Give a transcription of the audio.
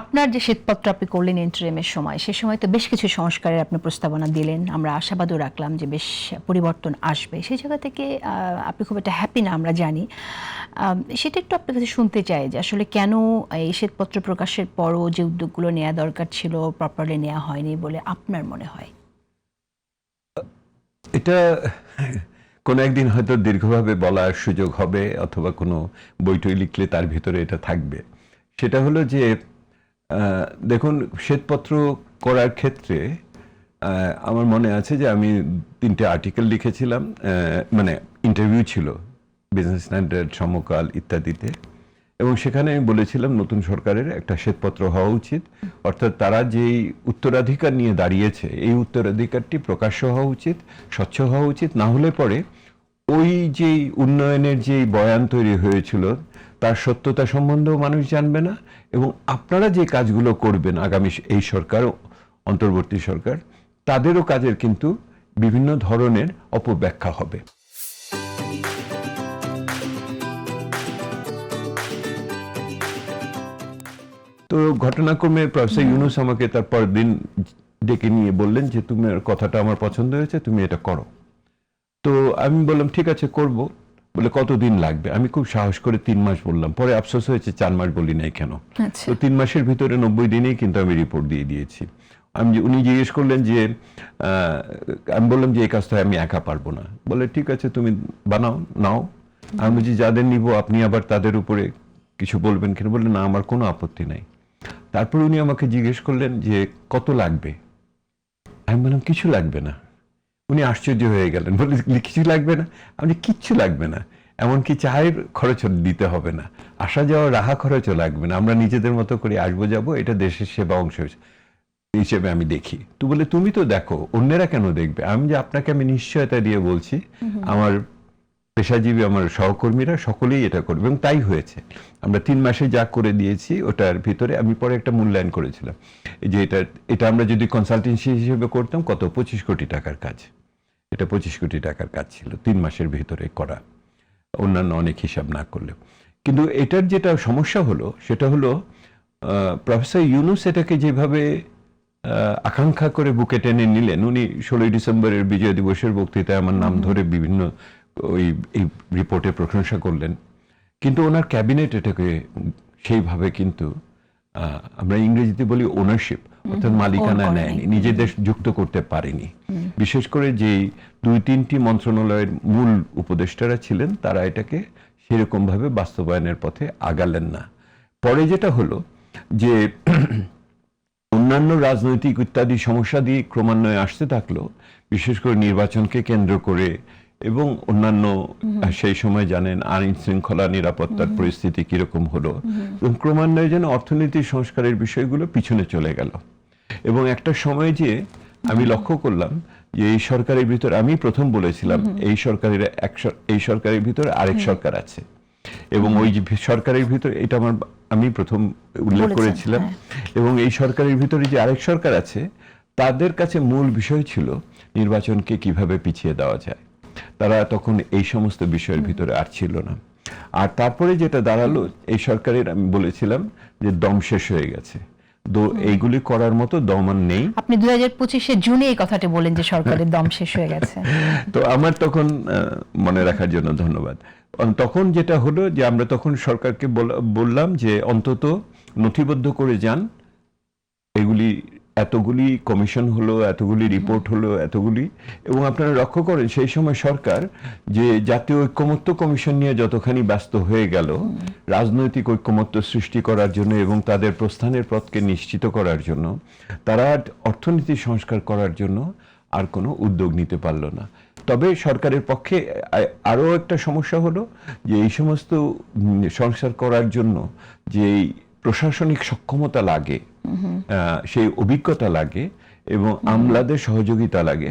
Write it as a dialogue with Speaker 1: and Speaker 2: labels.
Speaker 1: আপনার যে শ্বেতপত্র আপনি করলেন ইন্টারিমের সময়, সে সময় তো বেশ কিছু সংস্কারের আপনি প্রস্তাবনা দিলেন, আমরা আশাবাদও রাখলাম যে বেশ পরিবর্তন আসবে। সেই জায়গা থেকে আপনি খুব একটা হ্যাপি না আমরা জানি। সেটা একটু আপনার কাছে শুনতে চাই যে আসলে কেন এই শ্বেতপত্র প্রকাশের পরও যে উদ্যোগগুলো নেওয়া দরকার ছিল প্রপারলি নেওয়া হয়নি বলে আপনার মনে হয়?
Speaker 2: এটা কোনো একদিন হয়তো দীর্ঘভাবে বলার সুযোগ হবে, অথবা কোনো বইটই লিখলে তার ভিতরে এটা থাকবে। সেটা হলো যে দেখুন, শ্বেতপত্র করার ক্ষেত্রে আমার মনে আছে যে আমি 3টে আর্টিকেল লিখেছিলাম, মানে ইন্টারভিউ ছিল বিজনেস স্ট্যান্ডার্ড, সমকাল ইত্যাদিতে, এবং সেখানে আমি বলেছিলাম নতুন সরকারের একটা শ্বেতপত্র হওয়া উচিত। অর্থাৎ তারা যেই উত্তরাধিকার নিয়ে দাঁড়িয়েছে, এই উত্তরাধিকারটি প্রকাশ্য হওয়া উচিত, স্বচ্ছ হওয়া উচিত। না হলে পরে ওই যেই উন্নয়নের যেই বয়ান তৈরি হয়েছিল তার সত্যতা সম্বন্ধেও মানুষ জানবে না, এবং আপনারা যে কাজগুলো করবেন আগামী এই সরকার, অন্তর্বর্তী সরকার, তাদেরও কাজের কিন্তু বিভিন্ন ধরনের অপব্যাখ্যা হবে। তো ঘটনাক্রমে প্রফেসর ইউনূস আমাকে তার পরের দিন ডেকে নিয়ে বললেন যে তোমার কথাটা আমার পছন্দ হয়েছে, তুমি এটা করো। তো আমি বললাম ঠিক আছে করব। বলে কতদিন লাগবে? আমি খুব সাহস করে 3 মাস বললাম। পরে আফসোস হয়েছে 4 মাস বলি নাই কেন। তো 3 মাসের ভিতরে 90 দিনেই কিন্তু আমি রিপোর্ট দিয়ে দিয়েছি। উনি জিজ্ঞেস করলেন যে আমি বললাম যে এই কাজটা আমি একা পারবো না। বলে ঠিক আছে তুমি বানাও, নাও। আমি বলছি যাদের নিব আপনি আবার তাদের উপরে কিছু বলবেন কেন? বললেন না, আমার কোনো আপত্তি নাই। তারপর উনি আমাকে জিজ্ঞেস করলেন যে কত লাগবে? আমি বললাম কিছু লাগবে না। উনি আশ্চর্য হয়ে গেলেন, বলে কিছু লাগবে না? আপনি কিচ্ছু লাগবে না, এমনকি চায়ের খরচ দিতে হবে না, আসা যাওয়া রাহা খরচও লাগবে না, আমরা নিজেদের মতো করে আসবো যাবো, এটা দেশের সেবা অংশ হিসেবে আমি দেখি। তো বলে তুমি তো দেখো, অন্যেরা কেন দেখবে? আমি যে আপনাকে আমি নিশ্চয়তা দিয়ে বলছি, আমার পেশাজীবী আমার সহকর্মীরা সকলেই এটা করবে, এবং তাই হয়েছে। আমরা 3 মাসে যা করে দিয়েছি ওটার ভিতরে আমি পরে একটা মূল্যায়ন করেছিলাম যে এটা আমরা যদি কনসালটেন্সি হিসেবে করতাম কত 25 কোটি টাকার কাজ। এটা 25 কোটি টাকার কাজ ছিল 3 মাসের ভিতরে করা, অন্যান্য অনেক হিসাব না করলেও। কিন্তু এটার যেটা সমস্যা হলো সেটা হলো প্রফেসর ইউনূস এটাকে যেভাবে আকাঙ্ক্ষা করে বুকে টেনে নিলেন। উনি 16ই ডিসেম্বরের বিজয় দিবসের বক্তৃতায় আমার নাম ধরে বিভিন্ন এই রিপোর্টে প্রশংসা করলেন, কিন্তু ওনার ক্যাবিনেট এটাকে সেইভাবে কিন্তু আমরা ইংরেজিতে বলি ওনারশিপ, অর্থাৎ মালিকানা নেয়নি, নিজেদের যুক্ত করতে পারেনি। বিশেষ করে যে 2-3টি মন্ত্রণালয়ের মূল উপদেষ্টারা ছিলেন তারা এটাকে সেরকম ভাবে বাস্তবায়নের পথে আগালেন না। পরে যেটা হলো যে অন্যান্য রাজনৈতিক ইত্যাদি সমস্যা দিয়ে ক্রমান্বয়ে আসতে থাকলো, বিশেষ করে নির্বাচনকে কেন্দ্র করে, এবং অন্যান্য সেই সময় জানেন আইন শৃঙ্খলা নিরাপত্তার পরিস্থিতি কিরকম হলো, এবং ক্রমান্বয়ে যেন অর্থনীতির সংস্কারের বিষয়গুলো পিছনে চলে গেল। এবং একটা সময় যে আমি লক্ষ্য করলাম যে এই সরকারের ভিতর, আমি প্রথম বলেছিলাম এই সরকারের ভিতরে আরেক সরকার আছে, এবং ওই যে সরকারের ভিতরে, এটা আমি প্রথম উল্লেখ করেছিলাম, এবং এই সরকারের ভিতরে যে আরেক সরকার আছে তাদের কাছে মূল বিষয় ছিল নির্বাচনকে কিভাবে পিছিয়ে দেওয়া যায়। তারা তখন এই সমস্ত বিষয়ের ভিতরে আর ছিল না। আর তারপরে যেটা দাঁড়ালো, এই সরকারের আমি বলেছিলাম যে দম শেষ হয়ে গেছে, এইগুলি করার মতো দম আর নেই।
Speaker 1: আপনি 2025 জুনে এই কথাটি বলেন যে সরকারের দম শেষ হয়ে গেছে।
Speaker 2: তো আমার তখন মনে রাখার জন্য ধন্যবাদ। তখন যেটা হলো যে আমরা তখন সরকারকে বললাম যে অন্তত নথিবদ্ধ করে যান, এগুলি এতগুলি কমিশন হলো, এতগুলি রিপোর্ট হলো, এতগুলি, এবং আপনারা লক্ষ্য করেন সেই সময় সরকার যে জাতীয় ঐক্যমত্য কমিশন নিয়ে যতখানি ব্যস্ত হয়ে গেল রাজনৈতিক ঐক্যমত্য সৃষ্টি করার জন্য এবং তাদের প্রস্থানের পথকে নিশ্চিত করার জন্য, তারা অর্থনীতি সংস্কার করার জন্য আর কোনো উদ্যোগ নিতে পারল না। তবে সরকারের পক্ষে আরও একটা সমস্যা হলো যে এই সমস্ত সংস্কার করার জন্য যে প্রশাসনিক সক্ষমতা লাগে, সেই অভিজ্ঞতা লাগে, এবং আমলাদের সহযোগিতা লাগে।